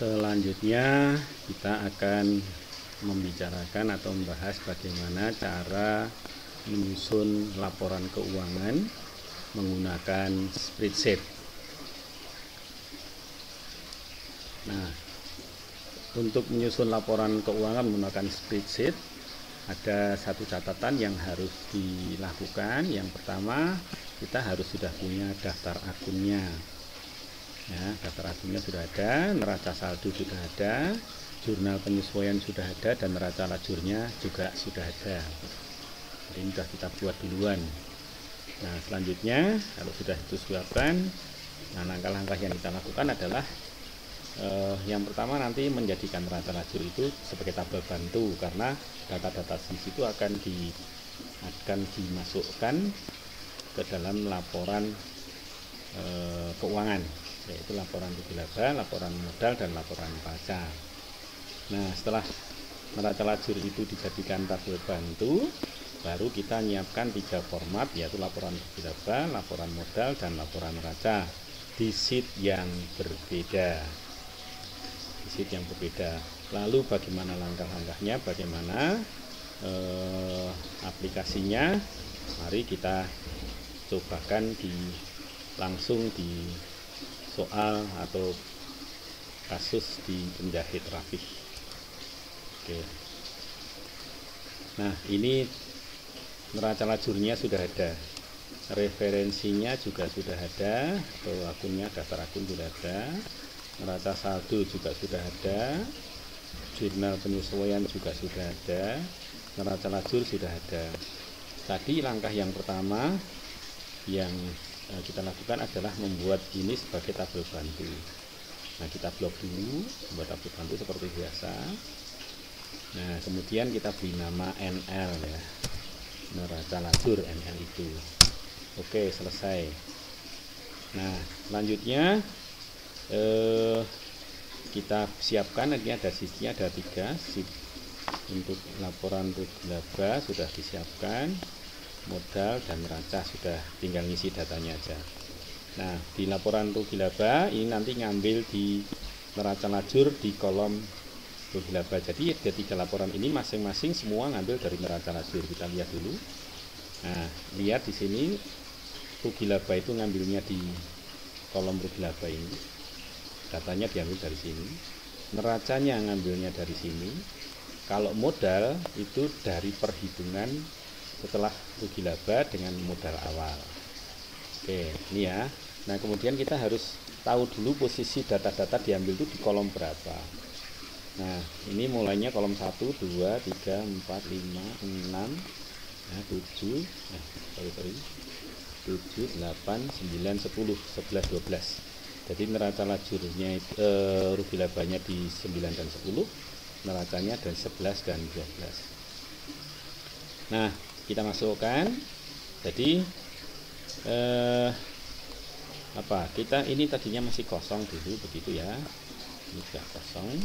Selanjutnya kita akan membicarakan atau membahas bagaimana cara menyusun laporan keuangan menggunakan spreadsheet. Nah, untuk menyusun laporan keuangan menggunakan spreadsheet ada satu catatan yang harus dilakukan. Yang pertama, kita harus sudah punya daftar akunnya. Ya, daftar akunnya sudah ada, neraca saldo sudah ada, jurnal penyesuaian sudah ada, dan neraca lajurnya juga sudah ada. Ini sudah kita buat duluan. Nah, selanjutnya kalau sudah disuapkan, nah langkah-langkah yang kita lakukan adalah yang pertama nanti menjadikan neraca lajur itu sebagai tabel bantu, karena data-data di situ akan dimasukkan ke dalam laporan keuangan, yaitu laporan rugi laba, laporan modal, dan laporan neraca. Nah, setelah neraca lajur itu dijadikan tabel bantu, baru kita menyiapkan 3 format, yaitu laporan rugi laba, laporan modal, dan laporan neraca di sheet yang berbeda. Lalu bagaimana langkah-langkahnya, bagaimana aplikasinya? Mari kita cobakan langsung di soal atau kasus di penjahit rapih. Oke. Nah, ini neraca lajurnya sudah ada, referensinya juga sudah ada, atau akunnya, daftar akun sudah ada, neraca saldo juga sudah ada, jurnal penyesuaian juga sudah ada, neraca lajur sudah ada. Tadi langkah yang pertama yang kita lakukan adalah membuat ini sebagai tabel bantu. Nah, kita blok dulu, buat tabel bantu seperti biasa. Nah, kemudian kita beri nama NL, ya, neraca lajur NL itu. Oke, selesai. Nah, selanjutnya kita siapkan, ini ada sheetnya, ada 3 sheet. Untuk laporan rugi laba sudah disiapkan, modal dan neraca sudah tinggal ngisi datanya aja. Nah, di laporan rugi laba ini nanti ngambil di neraca lajur di kolom rugi laba. Jadi ada 3 laporan ini, masing-masing semua ngambil dari neraca lajur. Kita lihat dulu. Nah, lihat di sini rugi laba itu ngambilnya di kolom rugi laba ini. Datanya diambil dari sini. Neracanya ngambilnya dari sini. Kalau modal itu dari perhitungan setelah rugi laba dengan modal awal. Oke, ini ya. Nah, kemudian kita harus tahu dulu posisi data-data diambil itu di kolom berapa. Nah, ini mulainya kolom 1, 2, 3, 4, 5, 6, 7, 7, 8, 9, 10, 11, 12. Jadi neraca lajurnya rugi labanya di 9 dan 10, neracanya dan 11 dan 12. Nah, kita masukkan. Jadi kita ini tadinya masih kosong dulu, begitu ya. Ini sudah kosong.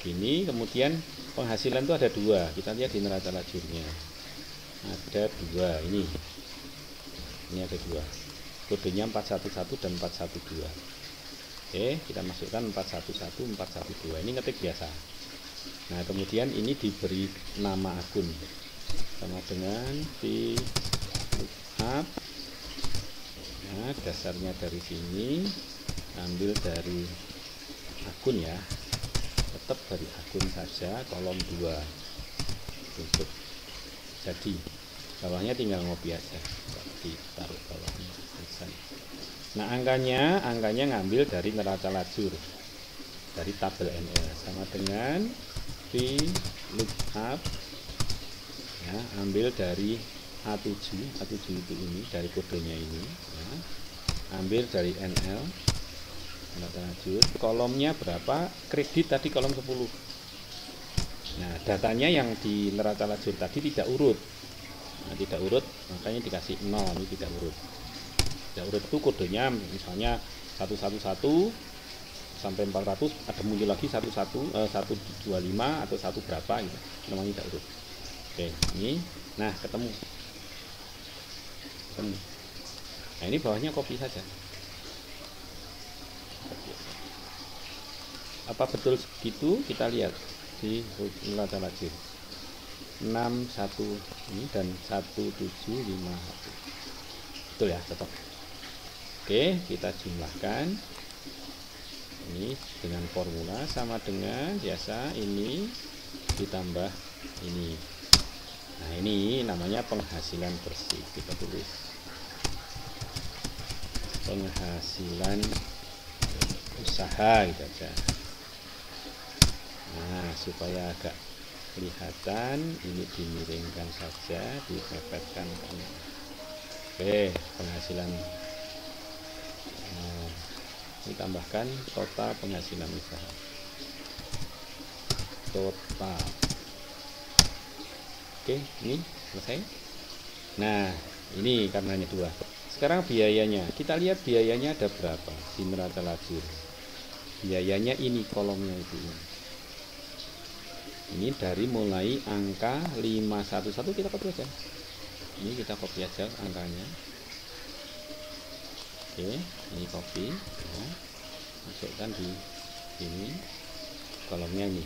Ini kemudian penghasilan itu ada 2. Kita lihat di neraca lajurnya. Ada 2 ini. Ini ada 2. Kodenya 411 dan 412. Oke, kita masukkan 411, 412. Ini ngetik biasa. Nah, kemudian ini diberi nama akun sama dengan VLOOKUP. Nah, dasarnya dari sini, ambil dari akun, ya, tetap dari akun saja, kolom 2 untuk jadi bawahnya tinggal ngopi aja, ditaruh bawahnya. Nah, angkanya ngambil dari neraca lajur dari tabel NL sama dengan VLOOKUP, ya, ambil dari A7 itu ini, dari kodenya ini, ya, ambil dari NL neraca lajur, kolomnya berapa, kredit tadi kolom 10. Nah, datanya yang di neraca lajur tadi tidak urut. Nah, tidak urut, makanya dikasih 0, ini tidak urut. Tidak urut itu kodenya misalnya 111 sampai 400, ada muncul lagi 125 atau 1 berapa gitu, namanya tidak urut. Oke, ini, nah ketemu. Nah, ini bawahnya copy saja. Apa betul segitu? Kita lihat di neraca lajur 61 ini dan 1751. Betul ya, tetap. Oke, kita jumlahkan ini dengan formula sama dengan biasa, ini ditambah ini. Nah, ini namanya penghasilan bersih. Kita tulis penghasilan usaha gitu aja. Nah, supaya agak kelihatan, ini dimiringkan saja, dipepetkan. Oke, penghasilan ditambahkan total penghasilan usaha. Total. Oke, ini selesai. Nah, ini karenanya 2. Sekarang biayanya. Kita lihat biayanya ada berapa di neraca lajur. Biayanya ini kolomnya itu. Ini dari mulai angka 511 kita copy aja. Ini kita copy aja angkanya. Oke, ini copy. Ya. Masukkan di sini kolomnya ini.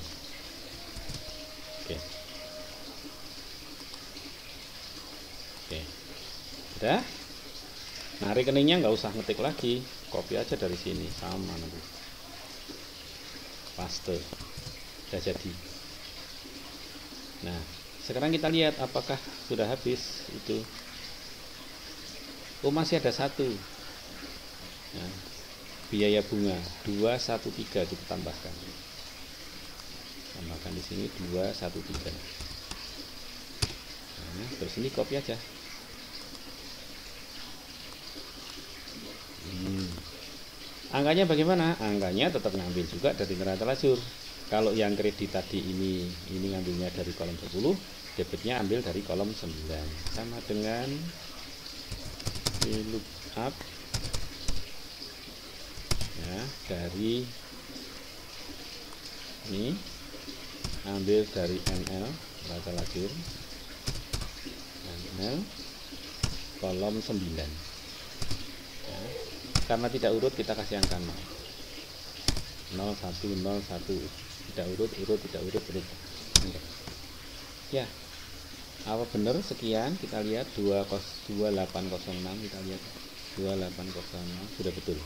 Oke. Oke, udah. Nah, rekeningnya nggak usah ngetik lagi, copy aja dari sini, sama nanti, paste, udah jadi. Nah, sekarang kita lihat apakah sudah habis itu. Oh, masih ada 1. Nah, biaya bunga 213 kita tambahkan di sini 213. Nah, terus ini copy aja. Angkanya bagaimana? Angkanya tetap ngambil juga dari neraca lajur. Kalau yang kredit tadi ini ngambilnya dari kolom 10, debitnya ambil dari kolom 9. Sama dengan lookup ya, dari ini ambil dari NL neraca lajur, NL kolom 9. Karena tidak urut, kita kasih angka 0, 1, 0, 1, tidak urut, tidak urut. Ya, apa benar sekian? Kita lihat 2806, kita lihat 2806 sudah betul.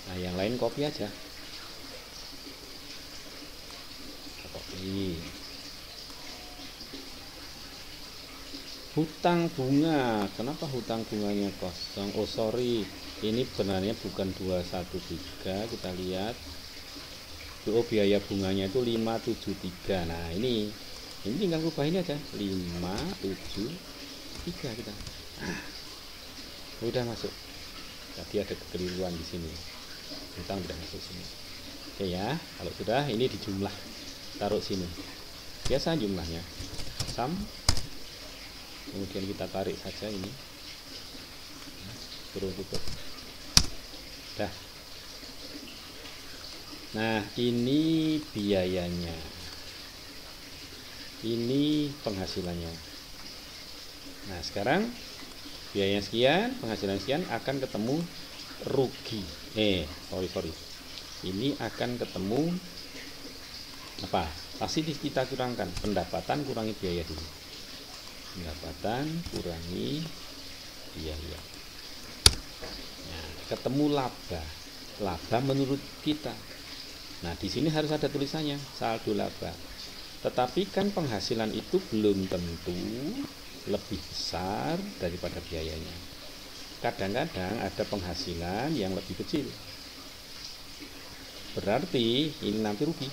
Nah, yang lain copy aja. Copy. Hutang bunga, kenapa hutang bunganya kosong? Oh sorry, ini benarnya bukan 213, kita lihat. Oh, biaya bunganya itu 573. Nah, ini tinggal ubah ini aja, 573 kita. Nah, udah masuk. Tadi ada kekeliruan di sini. Hutang udah masuk sini. Oke ya, kalau sudah ini dijumlah, taruh sini. Biasa jumlahnya. Sum. Kemudian kita tarik saja ini, suruh tutup. Dah. Nah, ini biayanya, ini penghasilannya. Nah, sekarang biayanya sekian, penghasilan sekian, akan ketemu rugi. Sorry. Ini akan ketemu apa? Pasti kita kurangkan pendapatan, kurangi biaya dulu. Pendapatan kurangi biaya. Nah, ketemu laba menurut kita. Nah, di sini harus ada tulisannya saldo laba. Tetapi kan penghasilan itu belum tentu lebih besar daripada biayanya. Kadang-kadang ada penghasilan yang lebih kecil. Berarti ini nanti rugi.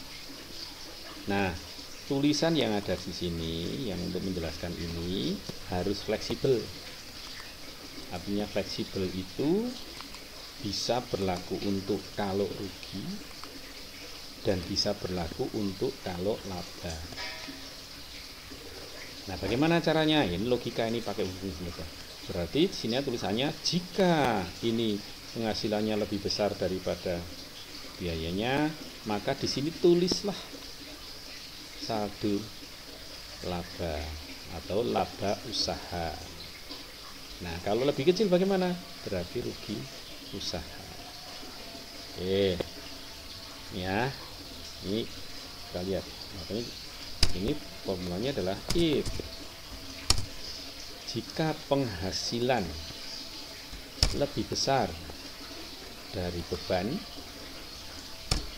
Nah, tulisan yang ada di sini yang untuk menjelaskan ini harus fleksibel. Artinya fleksibel itu bisa berlaku untuk kalau rugi dan bisa berlaku untuk kalau laba. Nah, bagaimana caranya? Ini logika, ini pakai hubungan saja. Berarti di sini tulisannya jika ini penghasilannya lebih besar daripada biayanya, maka di sini tulislah saldo laba atau laba usaha. Nah, kalau lebih kecil bagaimana? Berarti rugi usaha. Oke. ya. Ini kita lihat, makanya ini formulanya adalah if jika penghasilan lebih besar dari beban,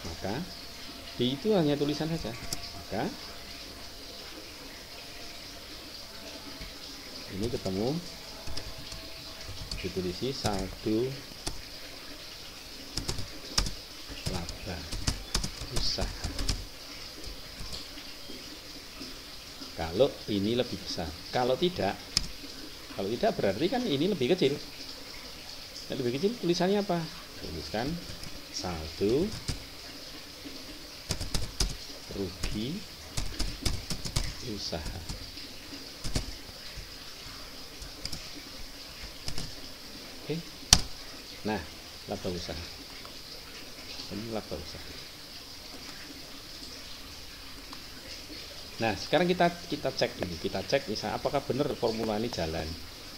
maka D itu hanya tulisan saja, maka ini ketemu ditulisi saldo laba usaha kalau ini lebih besar. Kalau tidak berarti kan ini lebih kecil. Yang lebih kecil tulisannya apa? Tuliskan saldo rugi usaha. Oke. Nah, laba usaha. Ini laba usaha. Nah, sekarang kita cek dulu. Kita cek misalnya apakah benar formula ini jalan.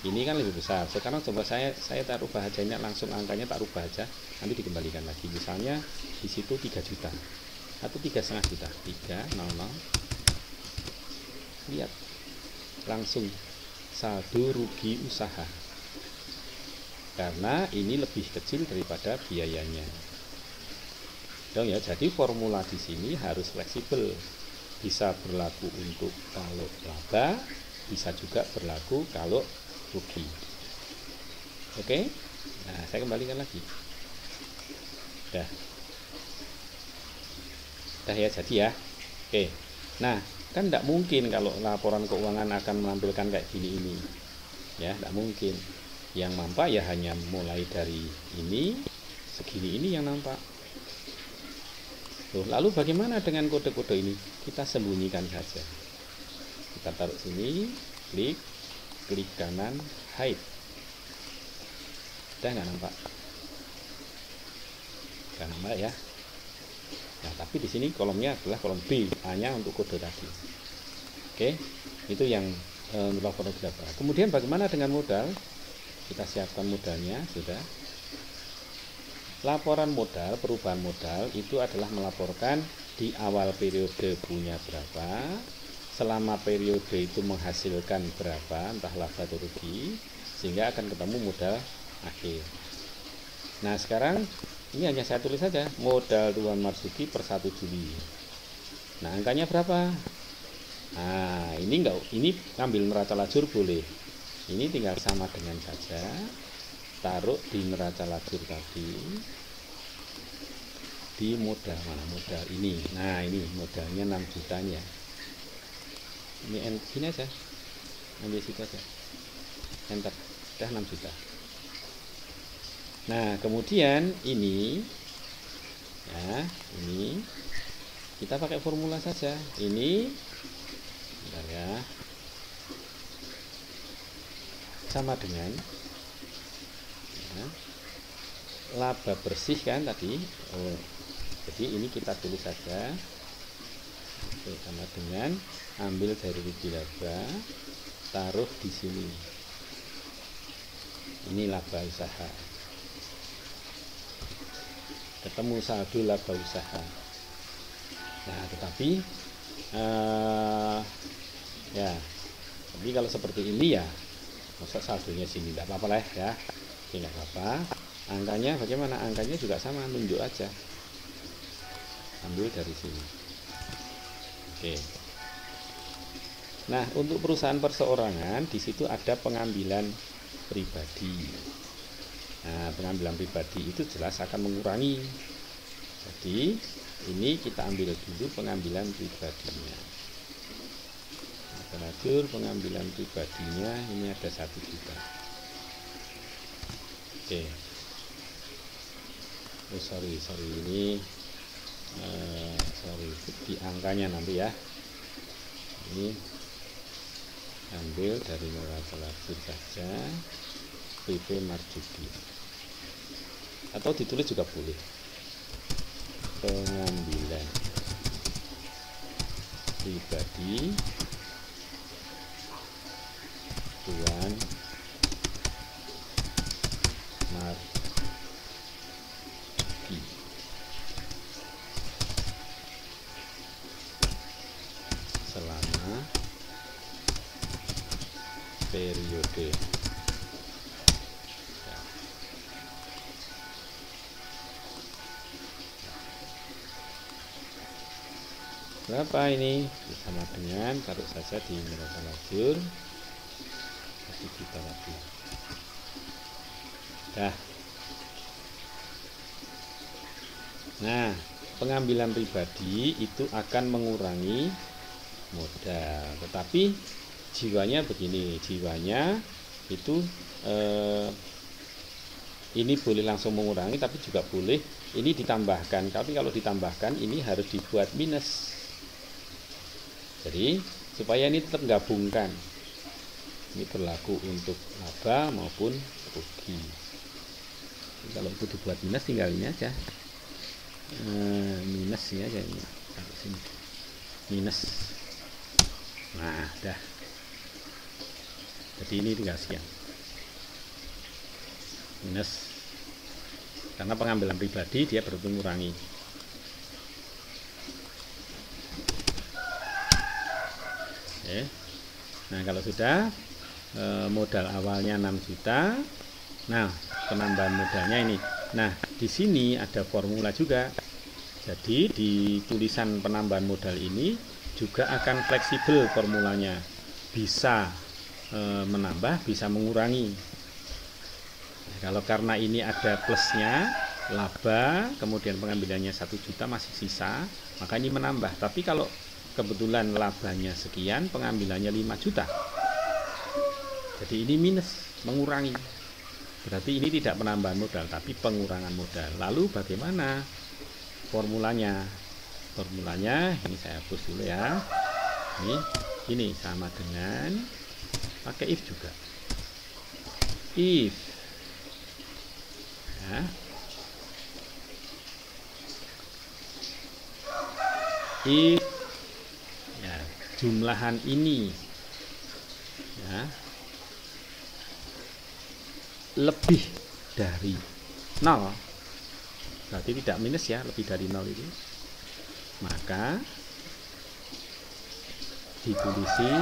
Ini kan lebih besar. Sekarang coba saya tak rubah aja, ini langsung angkanya tak rubah aja. Nanti dikembalikan lagi. Misalnya di situ 3 juta atau 3,5 juta. 300. Lihat. Langsung saldo rugi usaha. Karena ini lebih kecil daripada biayanya. Dong ya, jadi formula di sini harus fleksibel. Bisa berlaku untuk kalau laba, bisa juga berlaku kalau rugi. Oke? Nah, saya kembalikan lagi. Dah ya, jadi ya. Oke. Nah, kan tidak mungkin kalau laporan keuangan akan menampilkan kayak gini ini. Ya, tidak mungkin. Yang nampak ya hanya mulai dari ini, segini ini yang nampak. Loh, lalu bagaimana dengan kode-kode ini? Kita sembunyikan saja. Kita taruh sini, klik kanan, hide. Udah nggak nampak? Nggak nampak ya. Nah, tapi di sini kolomnya adalah kolom B, hanya untuk kode tadi. Oke, itu yang laporan berapa. Kemudian bagaimana dengan modal? Kita siapkan modalnya, sudah. Laporan modal, perubahan modal itu adalah melaporkan di awal periode punya berapa, selama periode itu menghasilkan berapa, entah laba atau rugi, sehingga akan ketemu modal akhir. Nah, sekarang ini hanya saya tulis saja, modal Tuan Marzuki per 1 Juli. Nah, angkanya berapa? Nah, ini ngambil neraca lajur boleh. Ini tinggal sama dengan saja. Taruh di neraca lajur tadi, di modal, mana modal ini. Nah, ini modalnya 6 jutanya. Ini aja, ambil situ aja, enter, udah 6 juta. Nah, kemudian ini ya, ini kita pakai formula saja. Ini bentar ya, sama dengan laba bersih kan tadi. Jadi ini kita tulis saja. Oke, sama dengan ambil dari rugi laba, taruh di sini. Ini laba usaha. Ketemu saldo laba usaha. Nah, tetapi ya, tapi kalau seperti ini ya, masa saldonya sini tidak apa-apa lah ya. Tidak apa-apa. Angkanya bagaimana? Angkanya juga sama, tunjuk aja. Ambil dari sini. Oke. Nah, untuk perusahaan perseorangan di situ ada pengambilan pribadi. Nah, pengambilan pribadi itu jelas akan mengurangi. Jadi, ini kita ambil dulu pengambilan pribadinya. Lajur pengambilan pribadinya ini ada 1 juta. Oke. Oh, sorry ini di angkanya nanti ya. Ini ambil dari neraca lajur saja, PP Marzuki, atau ditulis juga boleh, pengambilan pribadi Tuan Marzuki. periode. Berapa ini? Sama dengan taruh saja di neraca lajur 1 juta tadi. Dah. Nah, pengambilan pribadi itu akan mengurangi modal, tetapi jiwanya begini, jiwanya itu ini boleh langsung mengurangi, tapi juga boleh ini ditambahkan. Tapi kalau ditambahkan ini harus dibuat minus. Jadi supaya ini tetap gabungkan. Ini berlaku untuk laba maupun rugi. Jadi, kalau itu dibuat minus tinggal ini aja. Minus ya aja ini. Sini. Minus. Nah, dah. Jadi ini tinggal sekian. Minus. Karena pengambilan pribadi dia berarti mengurangi. Oke. Nah, kalau sudah modal awalnya 6 juta. Nah, penambahan modalnya ini. Nah, di sini ada formula juga. Jadi di tulisan penambahan modal ini juga akan fleksibel formulanya. Bisa menambah, bisa mengurangi. Nah, kalau karena ini ada plusnya, laba, kemudian pengambilannya 1 juta masih sisa, maka ini menambah. Tapi kalau kebetulan labanya sekian, pengambilannya 5 juta. Jadi ini minus, mengurangi. Berarti ini tidak penambahan modal, tapi pengurangan modal. Lalu bagaimana formulanya? Formulanya ini saya hapus dulu ya. Ini sama dengan pakai if juga. If ya. If ya, jumlahan ini ya lebih dari 0, berarti tidak minus ya, lebih dari 0 itu, maka ditulisi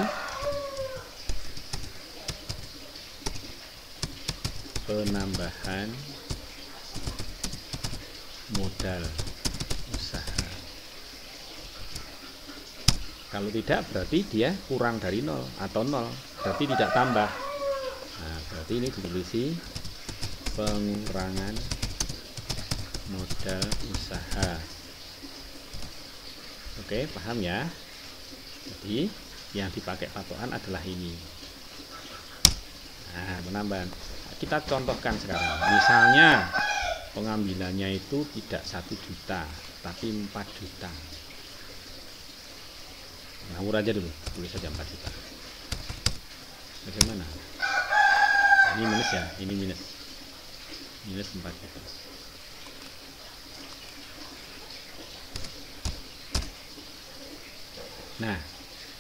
penambahan modal usaha. Kalau tidak berarti dia kurang dari 0 atau 0, berarti tidak tambah. Nah, berarti ini ditulisi pengurangan modal usaha. Oke, paham ya? Jadi yang dipakai patokan adalah ini. Nah, penambahan. Kita contohkan sekarang. Misalnya pengambilannya itu tidak 1 juta, tapi 4 juta. Ngawur aja dulu, tulis saja 4 juta. Bagaimana? Ini minus ya, ini minus. Minus 4 juta. Nah,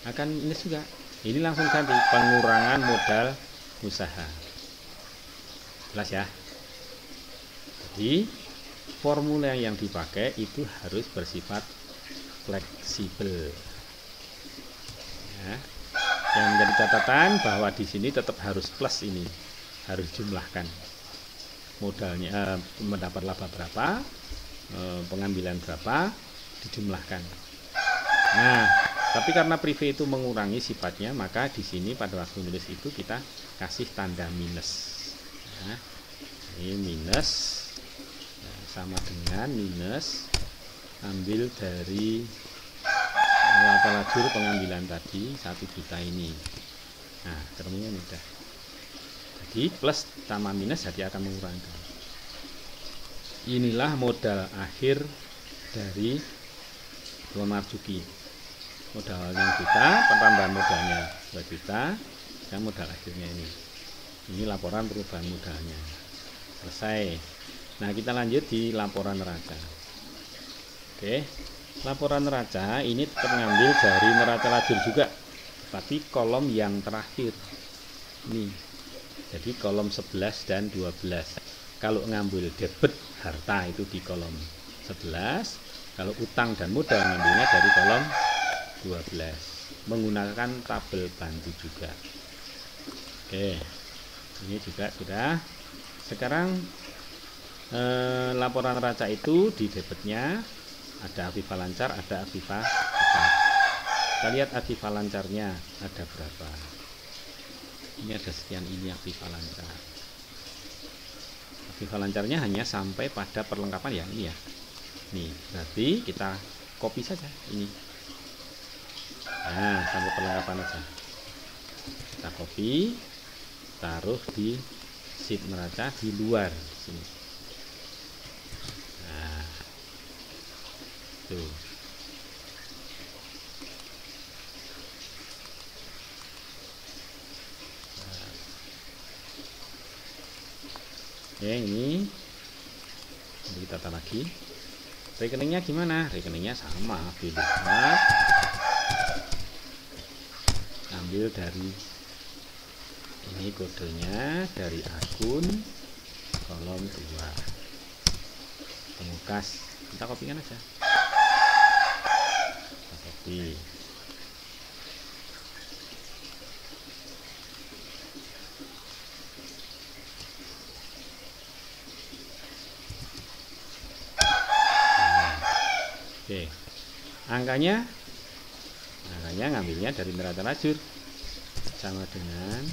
akan minus juga. Ini langsung ganti pengurangan modal usaha. Jelas ya? Jadi formula yang dipakai itu harus bersifat fleksibel. Ya. Yang menjadi catatan bahwa di sini tetap harus plus ini, harus jumlahkan modalnya, mendapat laba berapa, pengambilan berapa, dijumlahkan. Nah, tapi karena privé itu mengurangi sifatnya, maka di sini pada waktu nulis itu kita kasih tanda minus. Nah, ini minus sama dengan minus ambil dari neraca lajur pengambilan tadi 1 juta ini. Nah, ketemunya mudah. Jadi plus tambah minus jadi akan mengurangi. Inilah modal akhir dari Tuan Marzuki. Modalnya juta, penambahan modalnya 2 juta, dan modal akhirnya ini. Ini laporan perubahan modalnya. Selesai. Nah, kita lanjut di laporan neraca. Oke, laporan neraca ini tetap mengambil dari neraca lajur juga, tapi kolom yang terakhir. Ini. Jadi kolom 11 dan 12. Kalau ngambil debit harta itu di kolom 11, kalau utang dan modal ngambilnya dari kolom 12. Menggunakan tabel bantu juga. Oke, ini juga sudah. Sekarang laporan neraca itu di debitnya ada aktiva lancar, ada aktiva tetap. Kita lihat aktiva lancarnya ada berapa. Ini ada sekian, ini aktiva lancar. Aktiva lancarnya hanya sampai pada perlengkapan ya, ini ya. Nih, berarti kita copy saja ini. Nah, sampai perlengkapan aja. Kita copy, taruh di sheet neraca di luar sini. Nah, tuh. Oke, ini kita tata lagi. Rekeningnya gimana? Rekeningnya sama, dilihat, ambil dari ini kodenya dari akun kolom 2 pemukas, kita kopikan aja, kita copy. Oke, angkanya ngambilnya dari neraca lajur sama dengan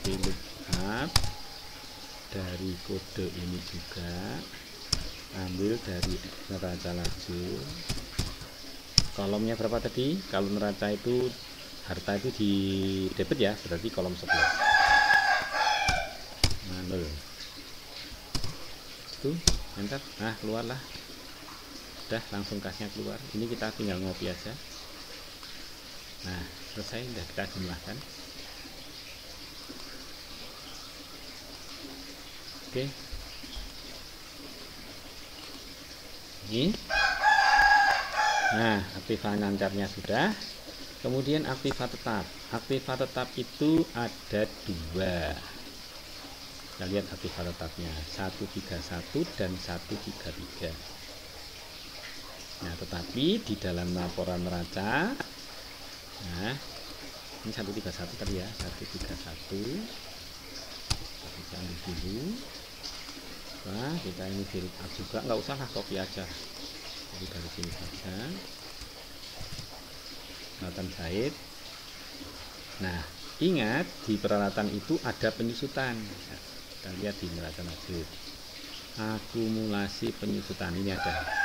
VLOOKUP dari kode ini juga, ambil dari neraca lajur. Kolomnya berapa tadi? Kalau neraca itu harta itu di debit ya, berarti kolom 11. Nah, 0. Itu enter, nah keluarlah. Udah langsung kasnya keluar. Ini kita tinggal ngopi aja. Nah, selesai, udah kita jumlahkan. Oke. Ini. Nah, aktiva lancarnya sudah. Kemudian aktiva tetap. Aktiva tetap itu ada 2. Kita lihat aktiva tetapnya 131 dan 133. Nah, tetapi di dalam laporan neraca, nah ini 131 tadi ya, 131. Kita ambil dulu. Nah, kita ini VLOOKUP juga, nggak usah lah, copy aja. Jadi dari sini saja. Peralatan jahit. Nah, ingat di peralatan itu ada penyusutan. Nah, kita lihat di neraca lajur. Akumulasi penyusutan ini ada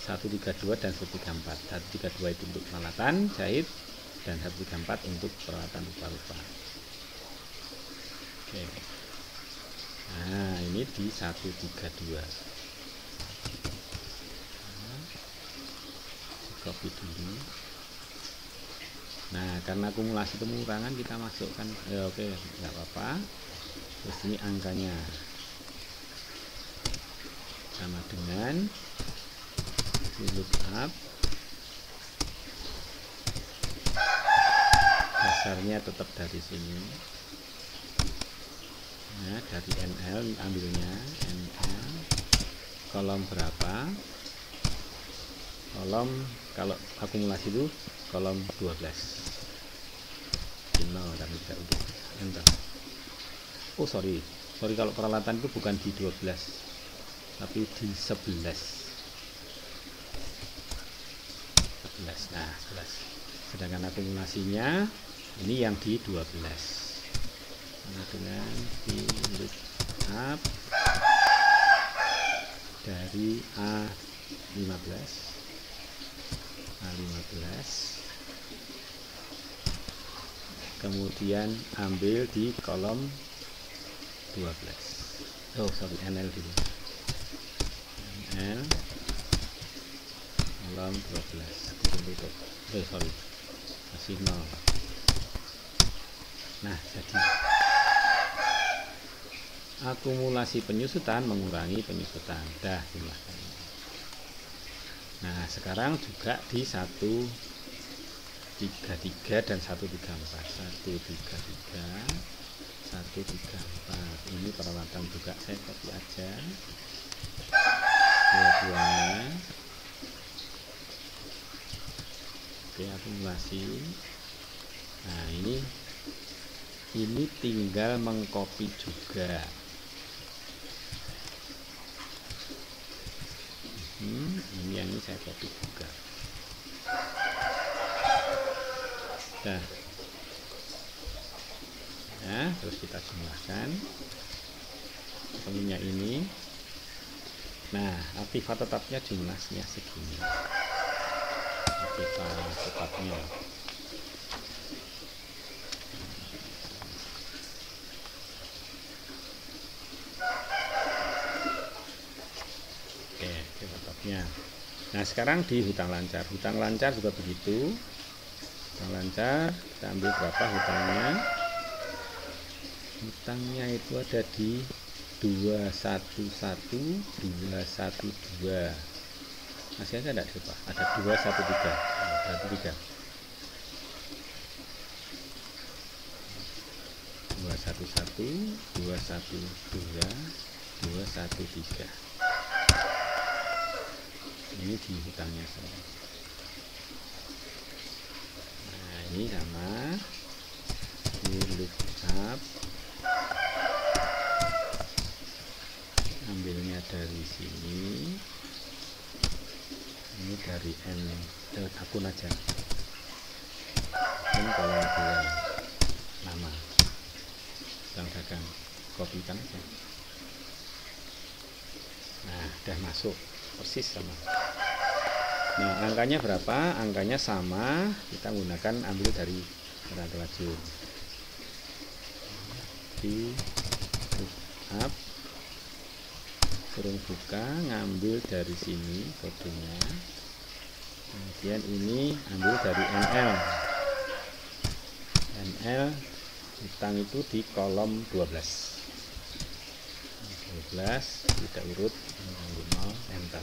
132 dan 134. 132 itu untuk peralatan jahit dan 134 untuk peralatan rupa-rupa. Oke. Nah, ini di 132. Nah, copy dulu. Nah, karena akumulasi pengurangan kita masukkan, ya oke, nggak apa-apa. Terus ini angkanya sama dengan VLOOKUP, dasarnya tetap dari sini. Nah, dari NL ambilnya NL kolom berapa, kolom kalau akumulasi itu kolom 12 0 dan tidak untuk enter. Oh sorry kalau peralatan itu bukan di 12 tapi di 11. Nah, 11. Sedangkan akumulasinya ini yang di 12. Nah, dengan VLOOKUP dari A15 kemudian ambil di kolom 12. Oh sorry, NL dulu. NL kolom 12. Tutup. Sorry, masih 0. Nah, jadi akumulasi penyusutan mengurangi penyusutan. Dah jumlahkan. Nah, sekarang juga di 133 dan 134. 133 134. Ini peralatan juga, saya copy aja dua-duanya. Oke, akumulasi. Nah, ini Ini tinggal mengcopy juga. Ini yang ini saya copy juga. Nah, terus kita jumlahkan ketemunya ini. Nah, aktiva tetapnya jumlahnya segini. Aktiva tetapnya. Oke, aktiva tetapnya. Nah, sekarang di hutang lancar. Hutang lancar juga begitu. Hutang lancar, kita ambil berapa hutangnya? Hutangnya itu ada di 211 212. Masih ada enggak coba? Ada 213. Berarti 3. 211 212 213. Ini di hutangnya saya. Nah, ini sama di lookup, ambilnya dari sini, ini dari akun aja, dan kolom 2 nama dagang, kopikan aja. Nah, udah masuk persis sama. Nah, angkanya berapa? Angkanya sama, kita menggunakan ambil dari lajur di lookup, kurung buka, ngambil dari sini kodenya, kemudian ini ambil dari NL hutang itu di kolom 12 tidak urut, menunggu 0, enter.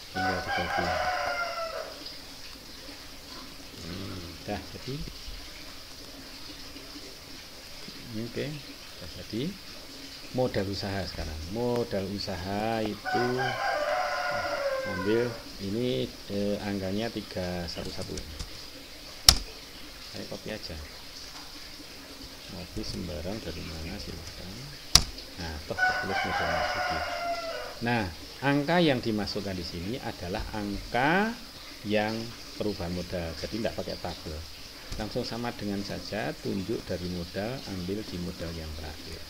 Tinggal di copy. Udah jadi. Oke, sudah jadi. Modal usaha sekarang. Modal usaha itu ambil ini angkanya 311. Saya copy aja. Copy sembarang dari mana silahkan. Nah, toh tertulis modal masuki. Nah, angka yang dimasukkan di sini adalah angka yang perubahan modal. Jadi tidak pakai tabel. Langsung sama dengan saja, tunjuk dari modal, ambil di modal yang terakhir.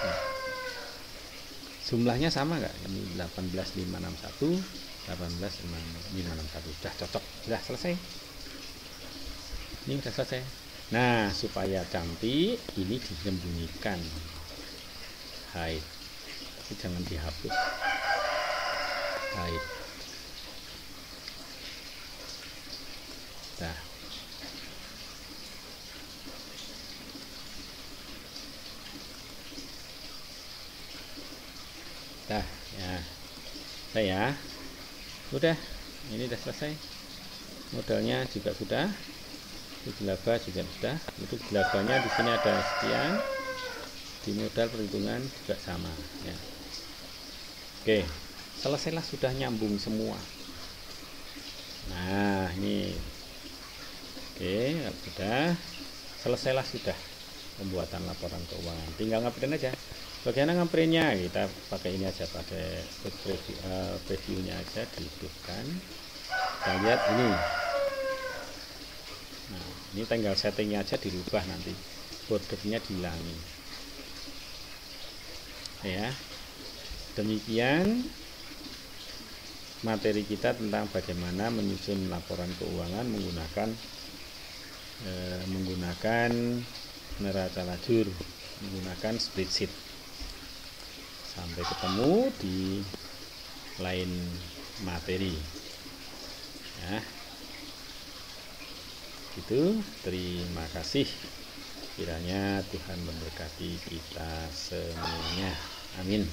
Nah, jumlahnya sama nggak? Ini 18.561, 18.561. Sudah cocok, sudah selesai. Ini sudah selesai. Nah, supaya cantik, ini disembunyikan. Hide. Tapi jangan dihapus. Hide. Nah. Dah, ya. Saya udah, ini udah selesai. Modalnya juga sudah. Itu laba juga sudah. Itu labanya di sini ada sekian. Di modal perhitungan juga sama, ya. Oke, selesailah, sudah nyambung semua. Nah, ini. Oke, sudah. Selesailah sudah pembuatan laporan keuangan. Tinggal ngeprint aja. Bagaimana ngeprintnya? Kita pakai ini aja, pakai previewnya aja, dihidupkan. Kita lihat ini. Nah, ini tinggal settingnya aja dirubah, nanti bordernya dihilangi. Ya, demikian materi kita tentang bagaimana menyusun laporan keuangan menggunakan neraca lajur, menggunakan spreadsheet. Sampai ketemu di lain materi. Ya. Gitu, terima kasih. Kiranya Tuhan memberkati kita semuanya. Amin.